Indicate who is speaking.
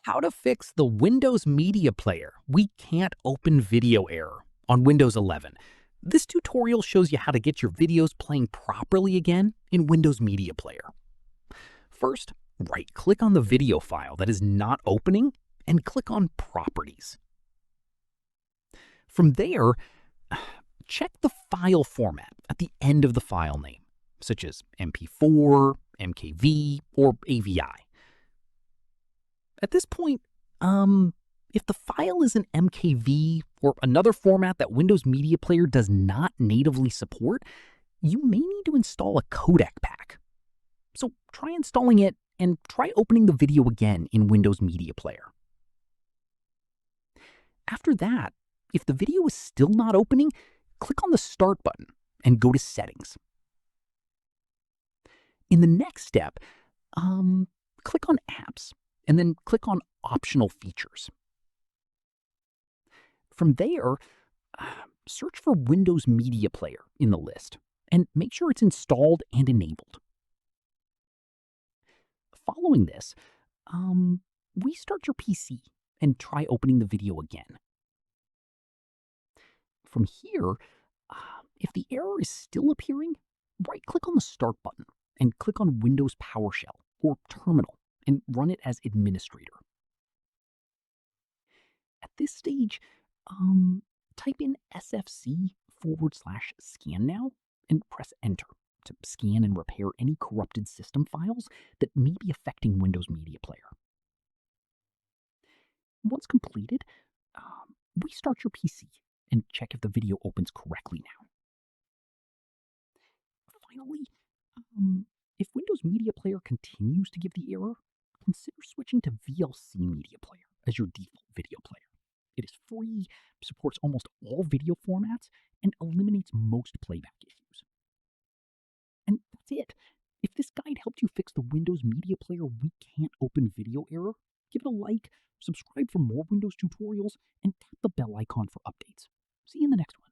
Speaker 1: How to fix the Windows Media Player We Can't Open Video error on Windows 11. This tutorial shows you how to get your videos playing properly again in Windows Media Player. First, right-click on the video file that is not opening and click on Properties. From there, check the file format at the end of the file name, such as MP4, MKV, or AVI. At this point, if the file is an MKV or another format that Windows Media Player does not natively support, you may need to install a codec pack. So try installing it and try opening the video again in Windows Media Player. After that, if the video is still not opening, click on the Start button and go to Settings. In the next step, click on Apps and then click on Optional Features. From there, search for Windows Media Player in the list and make sure it's installed and enabled. Following this, restart your PC and try opening the video again. From here, if the error is still appearing, right-click on the Start button and click on Windows PowerShell or Terminal and run it as administrator. At this stage, type in sfc/scan now and press Enter to scan and repair any corrupted system files that may be affecting Windows Media Player. Once completed, restart your PC and check if the video opens correctly now. Finally, if Windows Media Player continues to give the error, consider switching to VLC Media Player as your default video player. It is free, supports almost all video formats, and eliminates most playback issues. And that's it. If this guide helped you fix the Windows Media Player We Can't Open Video error, give it a like, subscribe for more Windows tutorials, and tap the bell icon for updates. See you in the next one.